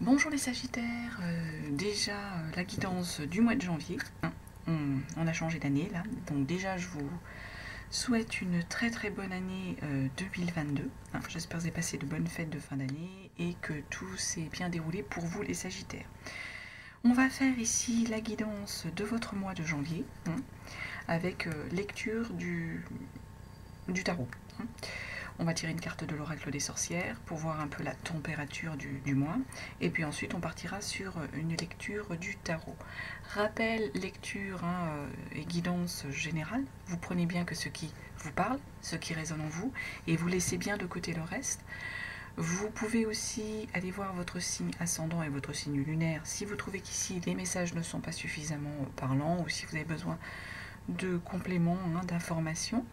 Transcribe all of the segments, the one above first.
Bonjour les Sagittaires, déjà la guidance du mois de janvier, on a changé d'année là, donc déjà je vous souhaite une très très bonne année 2022, j'espère que vous avez passé de bonnes fêtes de fin d'année et que tout s'est bien déroulé pour vous les Sagittaires. On va faire ici la guidance de votre mois de janvier, avec lecture du tarot. On va tirer une carte de l'oracle des sorcières pour voir un peu la température du mois. Et puis ensuite, on partira sur une lecture du tarot. Rappel, lecture et guidance générale. Vous prenez bien que ce qui vous parle, ce qui résonne en vous, et vous laissez bien de côté le reste. Vous pouvez aussi aller voir votre signe ascendant et votre signe lunaire si vous trouvez qu'ici les messages ne sont pas suffisamment parlants ou si vous avez besoin de compléments, d'informations.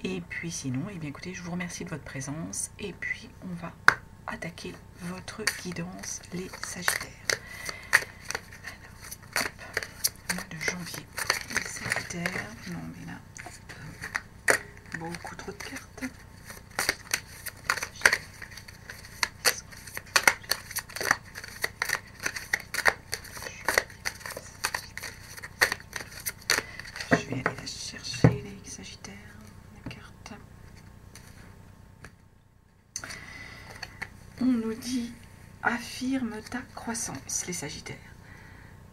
Et puis sinon, eh bien écoutez, je vous remercie de votre présence et puis on va attaquer votre guidance, les Sagittaires. Alors, hop, mois de janvier, les Sagittaires, non mais là, beaucoup trop de cartes. Je vais aller la chercher, les Sagittaires. On nous dit affirme ta croissance, les Sagittaires.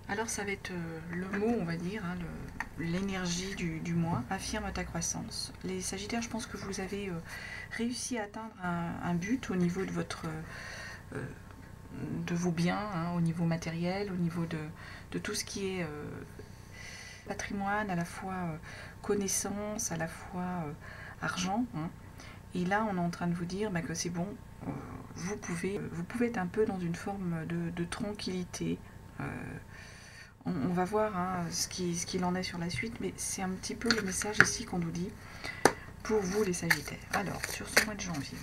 Alors ça va être le mot, on va dire, l'énergie du mois, affirme ta croissance. Les Sagittaires, je pense que vous avez réussi à atteindre un but au niveau de de vos biens, au niveau matériel, au niveau de tout ce qui est patrimoine, à la fois connaissance, à la fois argent. Et là, on est en train de vous dire que c'est bon, vous pouvez être un peu dans une forme de tranquillité. On va voir ce qu'il en est sur la suite, mais c'est un petit peu le message ici qu'on nous dit pour vous les Sagittaires. Alors, sur ce mois de janvier.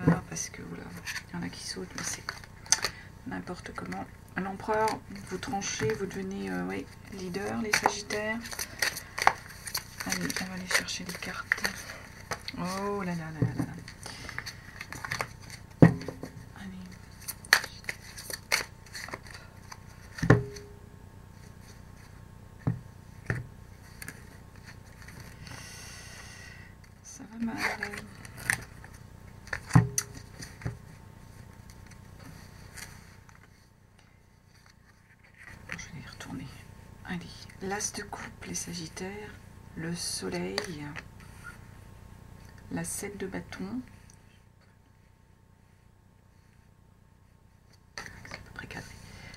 Là parce que voilà, il y en a qui sautent, mais c'est n'importe comment. L'empereur, vous tranchez, vous devenez leader, les Sagittaires. Allez, on va aller chercher les cartes. Oh là là là là là. Allez. Ça va mal. Allez, l'as de coupe, les Sagittaires, le soleil, la 7 de bâton,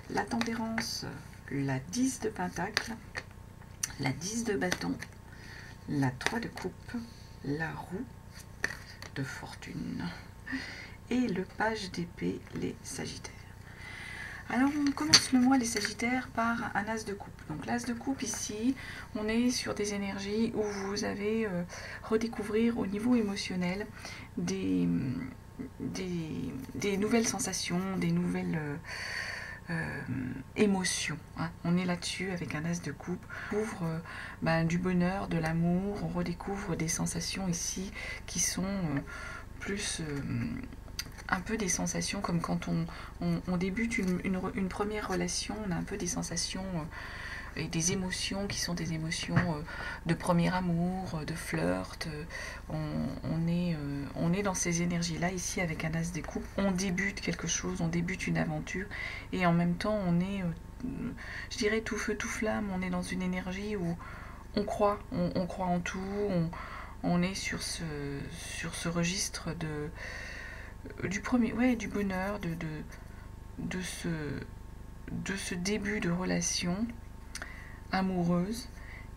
la tempérance, la 10 de pentacle, la 10 de bâton, la 3 de coupe, la roue de fortune et le page d'épée, les Sagittaires. Alors on commence le mois les Sagittaires par un as de coupe. Donc l'as de coupe ici, on est sur des énergies où vous allez redécouvrir au niveau émotionnel des nouvelles sensations, des nouvelles émotions. On est là-dessus avec un as de coupe. On découvre du bonheur, de l'amour, on redécouvre des sensations ici qui sont plus... un peu des sensations comme quand on débute une première relation, on a un peu des sensations et des émotions qui sont des émotions de premier amour, de flirt. On est dans ces énergies-là ici avec un as des coupes. On débute quelque chose, on débute une aventure et en même temps on est, je dirais, tout feu, tout flamme. On est dans une énergie où on croit en tout, on est sur ce registre du bonheur, de ce début de relation amoureuse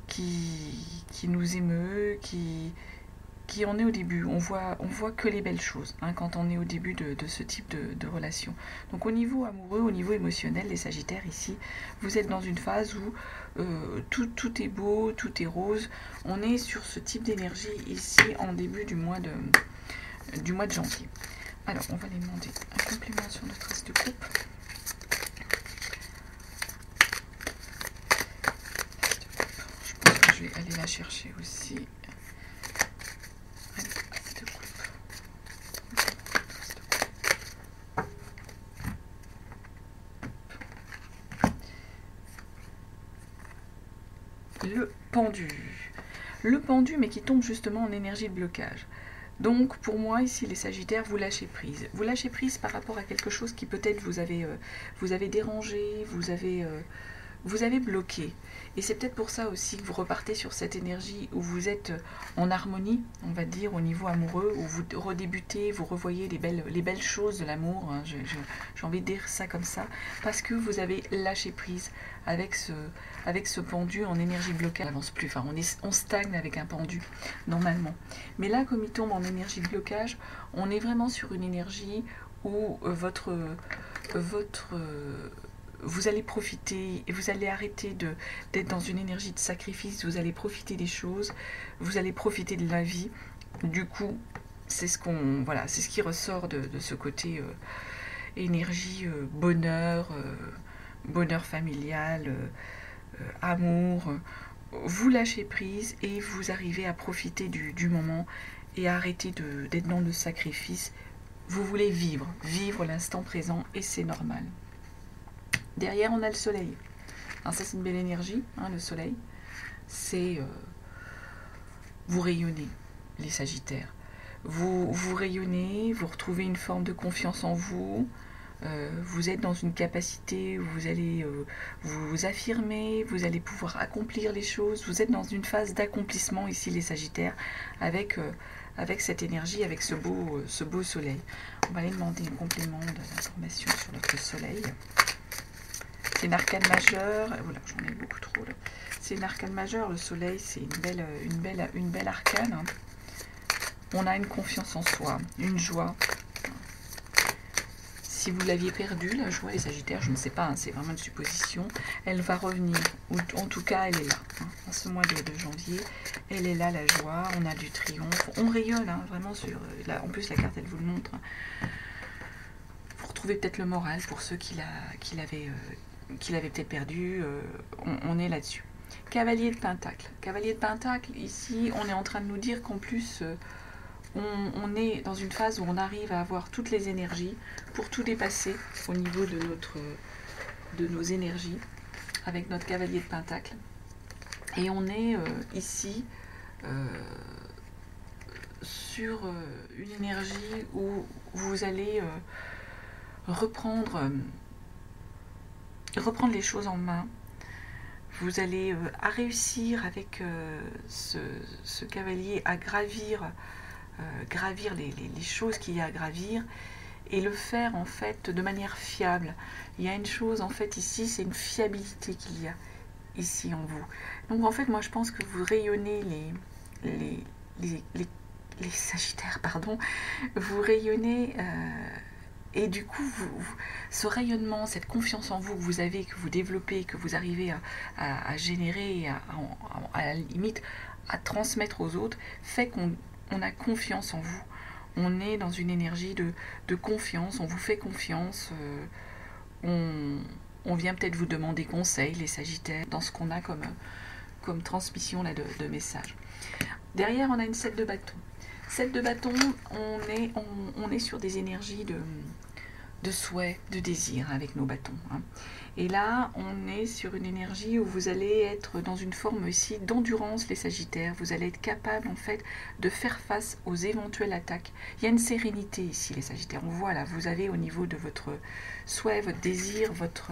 qui nous émeut, qui qui en est au début. On voit que les belles choses hein, quand on est au début de ce type de relation. Donc au niveau amoureux, au niveau émotionnel, les Sagittaires ici, vous êtes dans une phase où tout est beau, tout est rose. On est sur ce type d'énergie ici en début du mois de janvier. Alors on va aller demander un complément sur notre as de coupe. Je pense que je vais aller la chercher aussi. Le pendu. Le pendu, mais qui tombe justement en énergie de blocage. Donc, pour moi, ici, les Sagittaires, vous lâchez prise. Vous lâchez prise par rapport à quelque chose qui peut-être vous avez dérangé, vous avez bloqué. Et c'est peut-être pour ça aussi que vous repartez sur cette énergie où vous êtes en harmonie, on va dire, au niveau amoureux, où vous redébutez, vous revoyez les belles choses de l'amour, hein, j'ai envie de dire ça comme ça, parce que vous avez lâché prise avec ce pendu en énergie blocage. On n'avance plus, enfin on stagne avec un pendu, normalement. Mais là, comme il tombe en énergie de blocage, on est vraiment sur une énergie où vous allez profiter et vous allez arrêter d'être dans une énergie de sacrifice, vous allez profiter des choses, vous allez profiter de la vie. Du coup, c'est ce qui ressort de ce côté énergie, bonheur, bonheur familial, amour. Vous lâchez prise et vous arrivez à profiter du moment et à arrêter d'être dans le sacrifice. Vous voulez vivre l'instant présent et c'est normal. Derrière, on a le soleil. Alors ça, c'est une belle énergie, hein, le soleil. C'est... vous rayonnez, les Sagittaires. Vous rayonnez, vous retrouvez une forme de confiance en vous. Vous êtes dans une capacité où vous allez vous affirmer, vous allez pouvoir accomplir les choses. Vous êtes dans une phase d'accomplissement ici, les Sagittaires, avec cette énergie, avec ce beau soleil. On va aller demander un complément d'information sur notre soleil. C'est une arcane majeure. Voilà, j'en ai beaucoup trop là. C'est une arcane majeure. Le soleil, c'est une belle arcane. Hein. On a une confiance en soi, une joie. Si vous l'aviez perdue, la joie, les Sagittaires, je ne sais pas, hein, c'est vraiment une supposition, elle va revenir. Ou en tout cas, elle est là. Hein. En ce mois de janvier, elle est là, la joie. On a du triomphe. On rayonne, hein, vraiment sur... Là, en plus, la carte, elle vous le montre. Vous retrouvez peut-être le moral pour ceux qui l'avaient peut-être perdu. On est là-dessus. Cavalier de Pentacle. Cavalier de Pentacle, ici, on est en train de nous dire qu'en plus... on est dans une phase où on arrive à avoir toutes les énergies pour tout dépasser au niveau de nos énergies avec notre cavalier de Pentacle. Et on est ici sur une énergie où vous allez reprendre les choses en main. Vous allez à réussir avec ce cavalier à gravir les choses qu'il y a à gravir et le faire en fait de manière fiable. Il y a une chose en fait ici, c'est une fiabilité qu'il y a ici en vous. Donc en fait moi je pense que vous rayonnez les Sagittaires, pardon, vous rayonnez et du coup ce rayonnement, cette confiance en vous que vous avez, que vous développez, que vous arrivez à générer, à la limite à transmettre aux autres, fait qu'on a confiance en vous. On est dans une énergie de confiance, on vous fait confiance, on vient peut-être vous demander conseil, les Sagittaires, dans ce qu'on a comme transmission là, de messages. Derrière, on a une 7 de bâton. 7 de bâton, on est sur des énergies de souhait, de désir avec nos bâtons. Hein. Et là, on est sur une énergie où vous allez être dans une forme ici d'endurance, les Sagittaires. Vous allez être capable, en fait, de faire face aux éventuelles attaques. Il y a une sérénité ici, les Sagittaires. On voit là, vous avez au niveau de votre souhait, votre désir, votre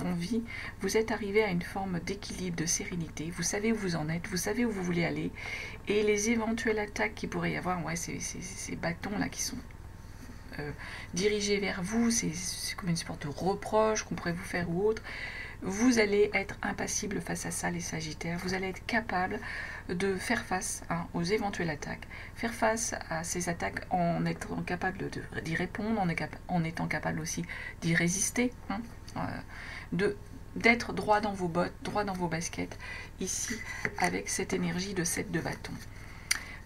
envie, vous êtes arrivé à une forme d'équilibre, de sérénité. Vous savez où vous en êtes, vous savez où vous voulez aller. Et les éventuelles attaques qu'il pourrait y avoir, ouais, ces bâtons-là qui sont dirigés vers vous, c'est comme une sorte de reproche qu'on pourrait vous faire ou autre. vous allez être impassible face à ça, les Sagittaires. Vous allez être capable de faire face aux éventuelles attaques, faire face à ces attaques en étant capable d'y répondre, en étant capable aussi d'y résister, d'être droit dans vos bottes, droit dans vos baskets, ici, avec cette énergie de 7 de bâton.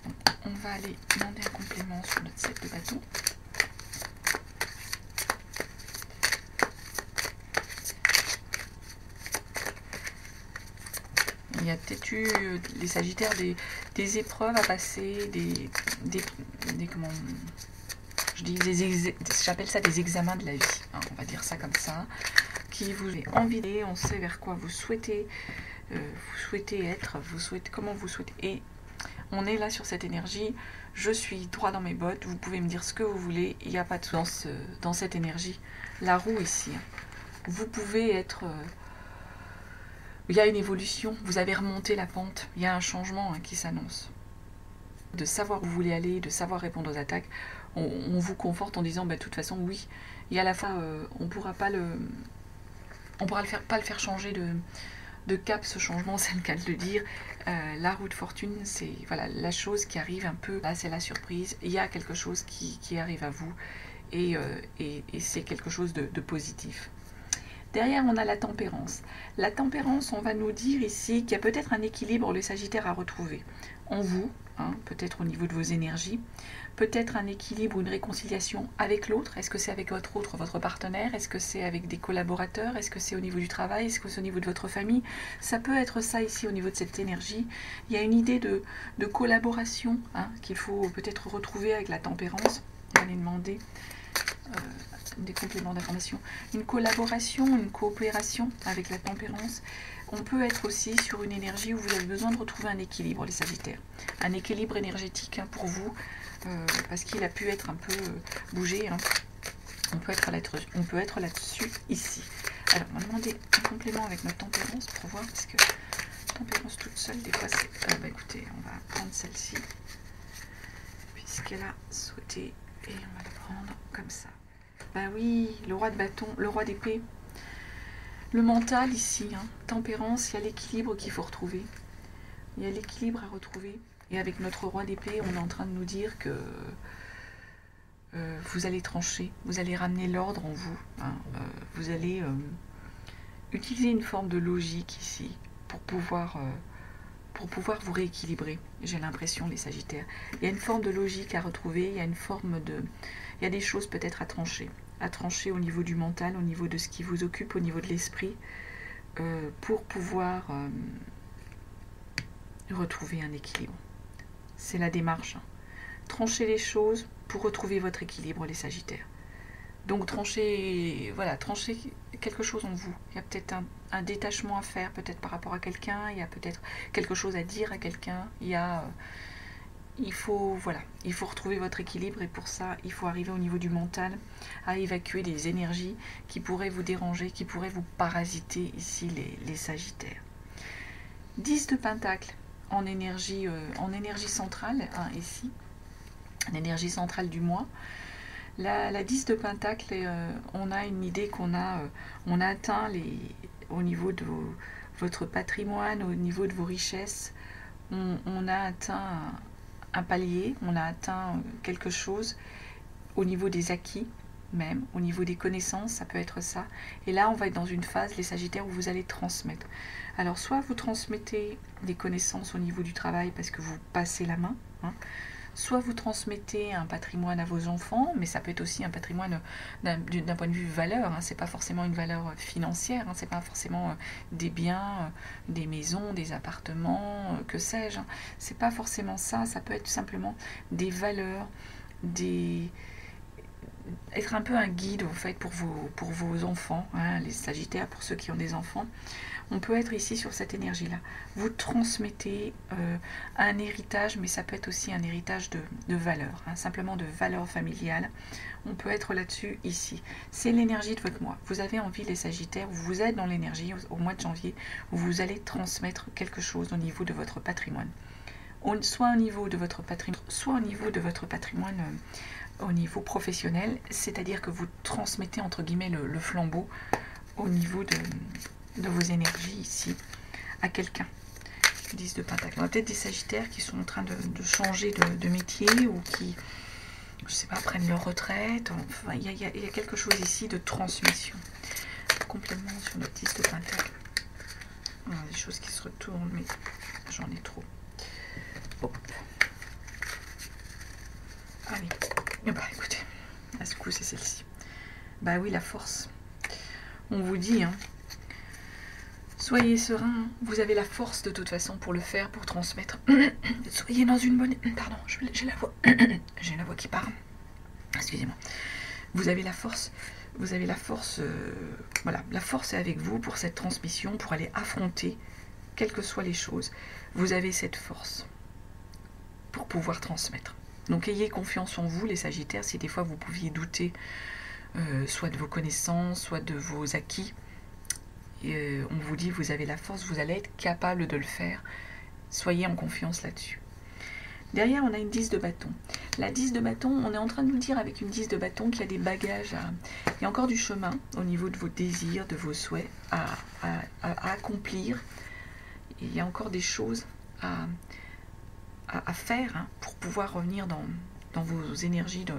Donc, on va aller demander un complément sur notre 7 de bâton. Il y a peut-être eu, les Sagittaires, des épreuves à passer, comment, j'appelle ça des examens de la vie, on va dire ça comme ça, qui vous est envie, on sait vers quoi vous souhaitez être, comment vous souhaitez, et on est là sur cette énergie, je suis droit dans mes bottes, vous pouvez me dire ce que vous voulez, il n'y a pas de sens dans cette énergie, la roue ici, vous pouvez être... il y a une évolution, vous avez remonté la pente, il y a un changement qui s'annonce. De savoir où vous voulez aller, de savoir répondre aux attaques, on vous conforte en disant, de toute façon, oui, il y a la fois, on pourra pas le faire changer de cap, ce changement, c'est le cas de le dire. La roue de fortune, c'est voilà, la chose qui arrive un peu, là c'est la surprise, il y a quelque chose qui arrive à vous, et c'est quelque chose de positif. Derrière, on a la tempérance. La tempérance, on va nous dire ici qu'il y a peut-être un équilibre, les Sagittaires, à retrouver en vous, peut-être au niveau de vos énergies, peut-être un équilibre ou une réconciliation avec l'autre. Est-ce que c'est avec votre partenaire? Est-ce que c'est avec des collaborateurs? Est-ce que c'est au niveau du travail? Est-ce que c'est au niveau de votre famille? Ça peut être ça ici, au niveau de cette énergie. Il y a une idée de collaboration qu'il faut peut-être retrouver avec la tempérance. On va aller demander... des compléments d'information, une collaboration, une coopération avec la tempérance. On peut être aussi sur une énergie où vous avez besoin de retrouver un équilibre, les Sagittaires. Un équilibre énergétique pour vous, parce qu'il a pu être un peu bougé. On peut être là-dessus, ici. Alors, on va demander un complément avec notre tempérance pour voir, parce que tempérance toute seule, des fois, c'est... écoutez, on va prendre celle-ci, puisqu'elle a souhaité, et on va la prendre comme ça. Oui, le roi de bâton, le roi d'épée. Le mental ici, tempérance, il y a l'équilibre qu'il faut retrouver. Il y a l'équilibre à retrouver. Et avec notre roi d'épée, on est en train de nous dire que vous allez trancher, vous allez ramener l'ordre en vous. Vous allez utiliser une forme de logique ici pour pouvoir vous rééquilibrer. J'ai l'impression, les Sagittaires. Il y a une forme de logique à retrouver, il y a une forme de... Il y a des choses peut-être à trancher au niveau du mental, au niveau de ce qui vous occupe, au niveau de l'esprit, pour pouvoir retrouver un équilibre. C'est la démarche. Trancher les choses pour retrouver votre équilibre, les Sagittaires. Donc trancher quelque chose en vous. Il y a peut-être un détachement à faire, peut-être par rapport à quelqu'un, il y a peut-être quelque chose à dire à quelqu'un, il faut retrouver votre équilibre, et pour ça, il faut arriver au niveau du mental, à évacuer des énergies qui pourraient vous déranger, qui pourraient vous parasiter ici, les Sagittaires. 10 de Pentacle en énergie centrale, ici, l'énergie centrale du mois. La 10 de Pentacle, on a une idée qu'on a atteint au niveau de votre patrimoine, au niveau de vos richesses, on a atteint un palier, on a atteint quelque chose au niveau des acquis, même au niveau des connaissances, ça peut être ça. Et là, on va être dans une phase, les Sagittaires, où vous allez transmettre. Alors, soit vous transmettez des connaissances au niveau du travail parce que vous passez la main, soit vous transmettez un patrimoine à vos enfants, mais ça peut être aussi un patrimoine d'un point de vue valeur, c'est pas forcément une valeur financière, c'est pas forcément des biens, des maisons, des appartements, que sais-je, c'est pas forcément ça, ça peut être tout simplement des valeurs, être un peu un guide en fait pour vos enfants, les Sagittaires, pour ceux qui ont des enfants. On peut être ici sur cette énergie-là. Vous transmettez un héritage, mais ça peut être aussi un héritage de valeurs, simplement de valeurs familiales. On peut être là-dessus ici. C'est l'énergie de votre mois. Vous avez envie, les Sagittaires, vous êtes dans l'énergie au mois de janvier, où vous allez transmettre quelque chose au niveau de votre patrimoine. Soit au niveau de votre patrimoine, soit au niveau de votre patrimoine au niveau professionnel, c'est-à-dire que vous transmettez entre guillemets le flambeau au niveau de vos énergies ici à quelqu'un. 10 de Pentacle. On a peut-être des Sagittaires qui sont en train de changer de métier ou qui, je sais pas, prennent leur retraite. Enfin, il y a quelque chose ici de transmission. Complément sur notre 10 de Pentacle. On a des choses qui se retournent, mais j'en ai trop. Hop. Allez. Bah écoutez, à ce coup c'est celle-ci. Bah oui, la force. On vous dit, hein, soyez serein, vous avez la force de toute façon pour le faire, pour transmettre. Soyez dans une bonne... Pardon, j'ai la voix. J'ai la voix qui part. Excusez-moi. Vous avez la force. Vous avez la force. Voilà, la force est avec vous pour cette transmission, pour aller affronter, quelles que soient les choses. Vous avez cette force pour pouvoir transmettre. Donc ayez confiance en vous, les Sagittaires, si des fois vous pouviez douter, soit de vos connaissances, soit de vos acquis. On vous dit, vous avez la force, vous allez être capable de le faire. Soyez en confiance là-dessus. Derrière, on a une 10 de bâton. La 10 de bâton, on est en train de nous dire avec une 10 de bâton qu'il y a des bagages, il y a encore du chemin au niveau de vos désirs, de vos souhaits à accomplir. Il y a encore des choses à faire, hein, pour pouvoir revenir dans vos énergies de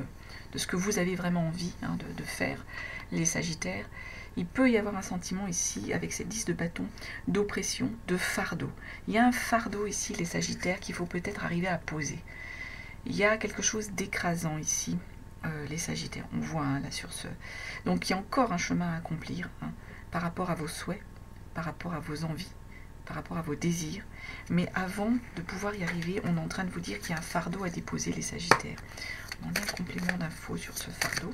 ce que vous avez vraiment envie, hein, de faire, les Sagittaires. Il peut y avoir un sentiment ici, avec cette 10 de bâton, d'oppression, de fardeau. Il y a un fardeau ici, les Sagittaires, qu'il faut peut-être arriver à poser. Il y a quelque chose d'écrasant ici, les Sagittaires. On voit, hein, là sur ce... Donc il y a encore un chemin à accomplir, hein, par rapport à vos souhaits, par rapport à vos envies, par rapport à vos désirs. Mais avant de pouvoir y arriver, on est en train de vous dire qu'il y a un fardeau à déposer, les Sagittaires. On a un complément d'infos sur ce fardeau.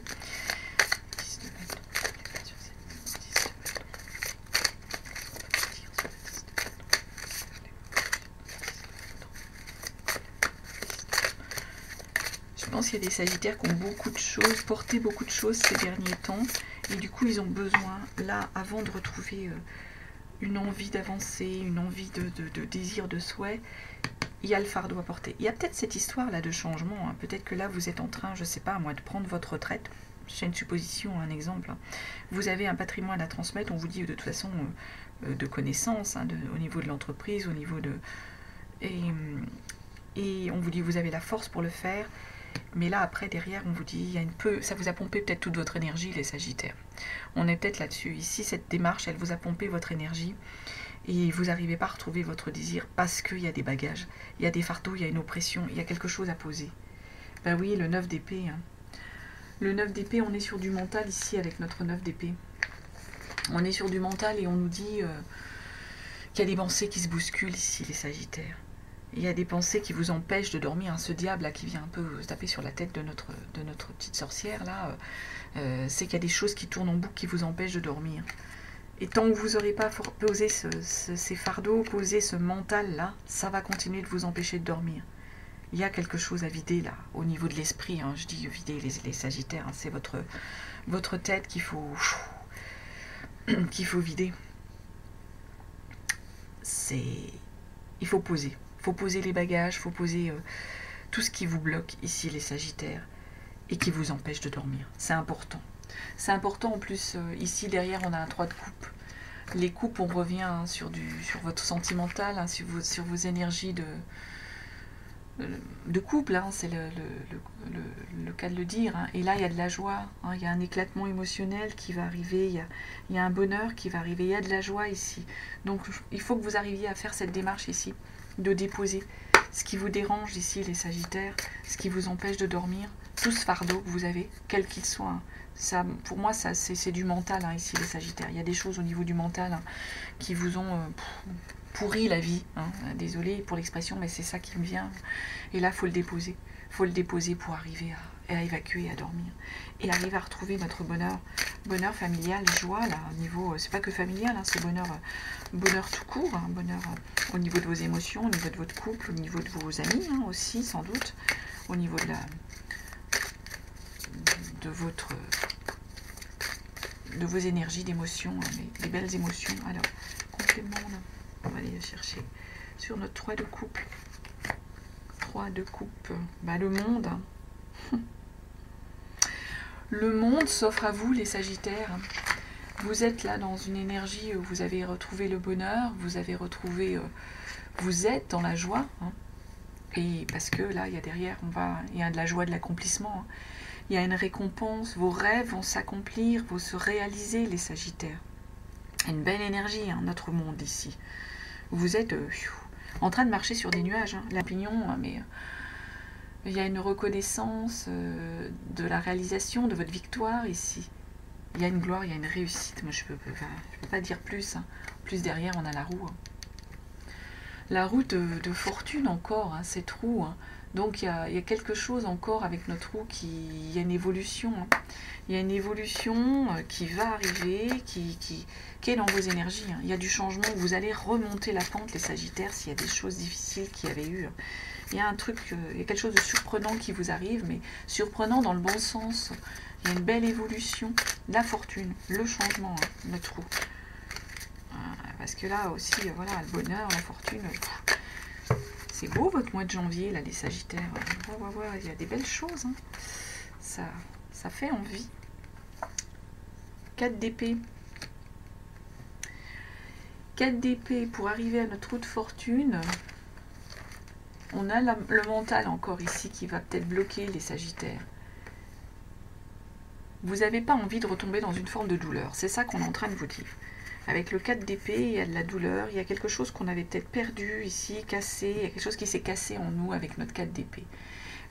Je pense qu'il y a des Sagittaires qui ont beaucoup de choses, porté beaucoup de choses ces derniers temps. Et du coup, ils ont besoin, là, avant de retrouver une envie d'avancer, une envie de désir, de souhait, il y a le fardeau à porter. Il y a peut-être cette histoire-là de changement. Hein. Peut-être que là, vous êtes en train, je ne sais pas, moi, de prendre votre retraite. C'est une supposition, un exemple. Hein. Vous avez un patrimoine à transmettre. On vous dit de toute façon de connaissances, hein, au niveau de l'entreprise, au niveau de... Et on vous dit, vous avez la force pour le faire. Mais là, après, derrière, on vous dit, il y a ça vous a pompé peut-être toute votre énergie, les Sagittaires. On est peut-être là-dessus. Ici, cette démarche, elle vous a pompé votre énergie et vous n'arrivez pas à retrouver votre désir parce qu'il y a des bagages, il y a des fardeaux, il y a une oppression, il y a quelque chose à poser. Ben oui, le 9 d'épée. Hein. Le 9 d'épée, on est sur du mental ici avec notre 9 d'épée. On est sur du mental et on nous dit qu'il y a des pensées qui se bousculent ici, les Sagittaires. Il y a des pensées qui vous empêchent de dormir. Hein. Ce diable là qui vient un peu vous taper sur la tête de notre petite sorcière là, c'est qu'il y a des choses qui tournent en boucle qui vous empêchent de dormir. Et tant que vous n'aurez pas posé ces fardeaux, posé ce mental là, ça va continuer de vous empêcher de dormir. Il y a quelque chose à vider là, au niveau de l'esprit. Hein. Je dis vider les Sagittaires, hein. C'est votre tête qu'il faut vider. Il faut poser. Il faut poser les bagages, il faut poser tout ce qui vous bloque ici, les Sagittaires, et qui vous empêche de dormir. C'est important. C'est important en plus, ici derrière on a un 3 de coupe. Les coupes, on revient, hein, sur votre sentimental, hein, sur vos énergies de couple, hein, c'est le cas de le dire. Hein. Et là, il y a de la joie, hein, il y a un éclatement émotionnel qui va arriver, il y a un bonheur qui va arriver, il y a de la joie ici. Donc il faut que vous arriviez à faire cette démarche ici, de déposer ce qui vous dérange ici, les Sagittaires, ce qui vous empêche de dormir, tout ce fardeau que vous avez, quel qu'il soit. Hein. Ça, pour moi, ça c'est du mental, hein, ici, les Sagittaires. Il y a des choses au niveau du mental, hein, qui vous ont pourri la vie. Hein. Désolée pour l'expression, mais c'est ça qui me vient. Et là, il faut le déposer. Il faut le déposer pour arriver à évacuer, à dormir. Et arriver à retrouver notre bonheur familial, joie, là, au niveau, c'est pas que familial, hein, c'est bonheur tout court, hein, bonheur au niveau de vos émotions, au niveau de votre couple, au niveau de vos amis, hein, aussi, sans doute, au niveau de vos énergies, d'émotions, hein, les belles émotions. Alors, complément, on va aller chercher sur notre 3 de couple. 3 de coupe, bah, le monde. Le monde s'offre à vous, les Sagittaires. Vous êtes là dans une énergie où vous avez retrouvé le bonheur, vous avez retrouvé, vous êtes dans la joie, hein. Et parce que là, il y a derrière, il y a de la joie, de l'accomplissement, hein. Il y a une récompense, vos rêves vont s'accomplir, vont se réaliser, les Sagittaires. Une belle énergie, hein, notre monde ici. Vous êtes en train de marcher sur des nuages, hein, l'opinion, mais il y a une reconnaissance de la réalisation de votre victoire ici. Il y a une gloire, il y a une réussite. Moi, je peux pas dire plus, hein. Plus derrière, on a la roue, hein. La roue de fortune encore, hein, cette roue, hein. Donc il y a quelque chose encore avec notre roue, il y a une évolution, hein. Il y a une évolution qui va arriver, qui est dans vos énergies, hein. Il y a du changement, vous allez remonter la pente, les Sagittaires, s'il y a des choses difficiles qu'il y avait eu. Il y a un truc, il y a quelque chose de surprenant qui vous arrive, mais surprenant dans le bon sens. Il y a une belle évolution, la fortune, le changement, hein, notre roue. Parce que là aussi, voilà, le bonheur, la fortune, c'est beau votre mois de janvier, là, les Sagittaires. Il y a des belles choses, hein. Ça fait envie. 4 d'épée. 4 d'épée, pour arriver à notre roue de fortune, on a le mental encore ici qui va peut-être bloquer les Sagittaires. Vous n'avez pas envie de retomber dans une forme de douleur. C'est ça qu'on est en train de vous dire. Avec le 4 d'épée, il y a de la douleur, il y a quelque chose qu'on avait peut-être perdu ici, cassé, il y a quelque chose qui s'est cassé en nous avec notre 4 d'épée.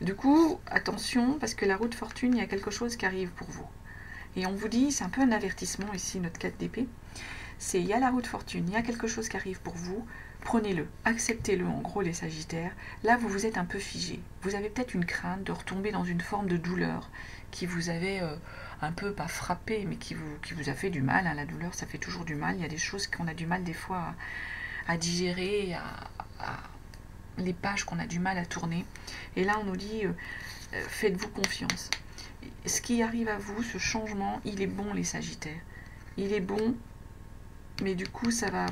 Du coup, attention, parce que la roue de fortune, il y a quelque chose qui arrive pour vous. Et on vous dit, c'est un peu un avertissement ici, notre 4 d'épée, c'est il y a la roue de fortune, il y a quelque chose qui arrive pour vous, prenez-le, acceptez-le en gros les Sagittaires. Là, vous vous êtes un peu figé. Vous avez peut-être une crainte de retomber dans une forme de douleur qui vous avait un peu, pas frappé, mais qui vous a fait du mal, hein. La douleur, ça fait toujours du mal. Il y a des choses qu'on a du mal des fois à digérer, les pages qu'on a du mal à tourner. Et là, on nous dit, faites-vous confiance. Ce qui arrive à vous, ce changement, il est bon, les Sagittaires. Il est bon, mais du coup, ça va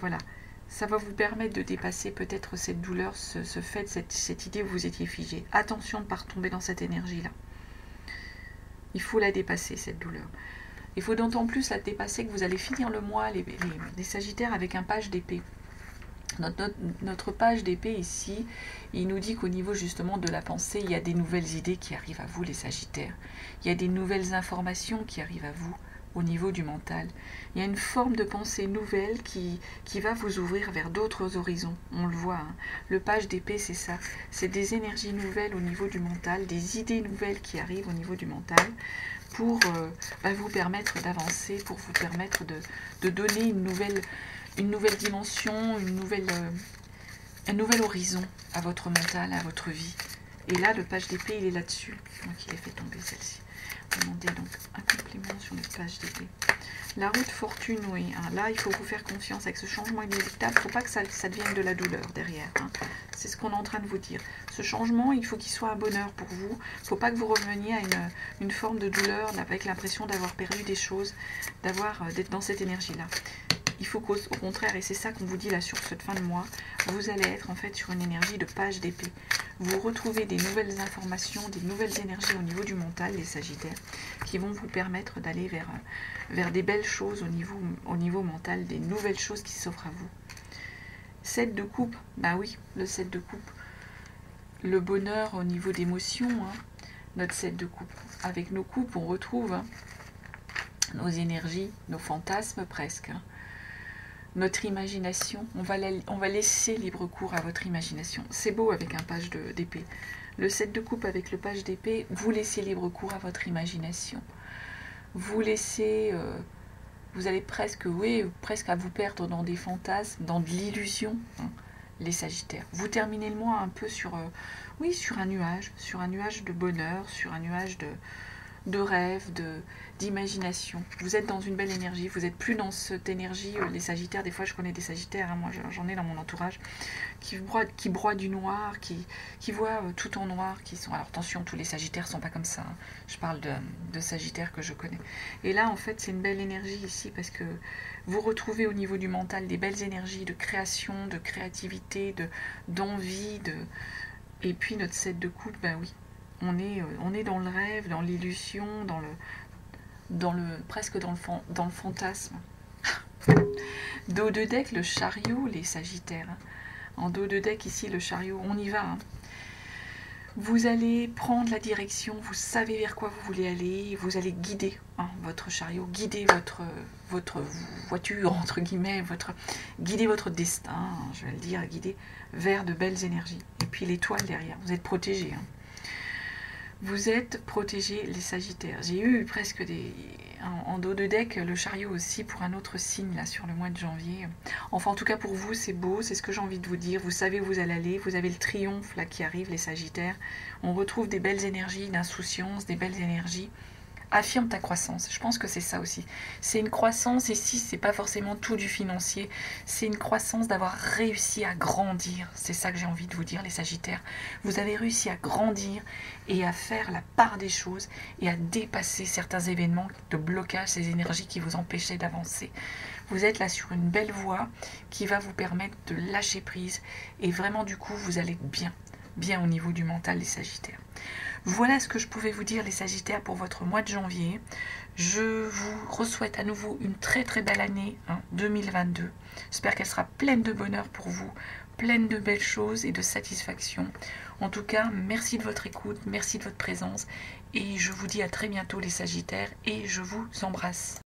vous permettre de dépasser peut-être cette douleur, ce fait, cette idée où vous étiez figé. Attention de ne pas retomber dans cette énergie-là. Il faut la dépasser, cette douleur. Il faut d'autant plus la dépasser que vous allez finir le mois, les Sagittaires, avec un page d'épée. Notre page d'épée ici, il nous dit qu'au niveau justement de la pensée, il y a des nouvelles idées qui arrivent à vous, les Sagittaires. Il y a des nouvelles informations qui arrivent à vous au niveau du mental. Il y a une forme de pensée nouvelle qui va vous ouvrir vers d'autres horizons. On le voit, hein. Le page d'épée, c'est ça. C'est des énergies nouvelles au niveau du mental, des idées nouvelles qui arrivent au niveau du mental pour vous permettre d'avancer, pour vous permettre de donner une nouvelle dimension, un nouvel horizon à votre mental, à votre vie. Et là, le page d'épée, il est là-dessus. Donc, il est fait tomber celle-ci. Demandez donc un complément sur notre page d'épée. La roue de fortune, oui. Hein, là, il faut vous faire confiance avec ce changement inéluctable. Il ne faut pas que ça devienne de la douleur derrière. Hein. C'est ce qu'on est en train de vous dire. Ce changement, il faut qu'il soit un bonheur pour vous. Il ne faut pas que vous reveniez à une forme de douleur avec l'impression d'avoir perdu des choses, d'être dans cette énergie-là. Il faut qu'au contraire, et c'est ça qu'on vous dit là sur cette fin de mois, vous allez être en fait sur une énergie de page d'épée. Vous retrouvez des nouvelles informations, des nouvelles énergies au niveau du mental, les Sagittaires, qui vont vous permettre d'aller vers des belles choses au niveau mental, des nouvelles choses qui s'offrent à vous. 7 de coupe, bah oui, le 7 de coupe. Le bonheur au niveau d'émotion, hein, notre 7 de coupe. Avec nos coupes, on retrouve nos énergies, nos fantasmes presque, hein. Notre imagination, on va laisser libre cours à votre imagination. C'est beau avec un page d'épée. Le 7 de coupe avec le page d'épée, vous laissez libre cours à votre imagination. Vous laissez, vous allez presque à vous perdre dans des fantasmes, dans de l'illusion, hein, les Sagittaires. Vous terminez le mois un peu sur un nuage de bonheur, sur un nuage de rêve, d'imagination. Vous êtes dans une belle énergie, vous n'êtes plus dans cette énergie, les Sagittaires, des fois je connais des Sagittaires, hein, moi j'en ai dans mon entourage, qui broient du noir, qui voient tout en noir, qui sont... Alors attention, tous les Sagittaires ne sont pas comme ça, hein. Je parle de Sagittaires que je connais. Et là en fait c'est une belle énergie ici, parce que vous retrouvez au niveau du mental des belles énergies de création, de créativité, d'envie, et puis notre 7 de coupe, ben oui. On est dans le rêve, dans l'illusion, presque dans le fantasme. Dos de deck, le chariot, les sagittaires. En dos de deck, ici, le chariot, on y va. Hein. Vous allez prendre la direction, vous savez vers quoi vous voulez aller, vous allez guider votre chariot, guider votre voiture, entre guillemets, guider votre destin, je vais le dire, guider vers de belles énergies. Et puis l'étoile derrière, vous êtes protégés. Hein. Vous êtes protégés, les sagittaires. J'ai eu presque en dos de deck, le chariot aussi pour un autre signe là sur le mois de janvier. Enfin en tout cas pour vous c'est beau, c'est ce que j'ai envie de vous dire. Vous savez où vous allez aller, vous avez le triomphe là qui arrive, les sagittaires. On retrouve des belles énergies d'insouciance, des belles énergies. Affirme ta croissance, je pense que c'est ça aussi. C'est une croissance, ici, c'est pas forcément tout du financier, c'est une croissance d'avoir réussi à grandir. C'est ça que j'ai envie de vous dire, les sagittaires. Vous avez réussi à grandir et à faire la part des choses et à dépasser certains événements de blocage, ces énergies qui vous empêchaient d'avancer. Vous êtes là sur une belle voie qui va vous permettre de lâcher prise et vraiment du coup, vous allez bien au niveau du mental, les sagittaires. Voilà ce que je pouvais vous dire, les sagittaires, pour votre mois de janvier. Je vous souhaite à nouveau une très très belle année 2022. J'espère qu'elle sera pleine de bonheur pour vous, pleine de belles choses et de satisfaction. En tout cas, merci de votre écoute, merci de votre présence et je vous dis à très bientôt, les sagittaires, et je vous embrasse.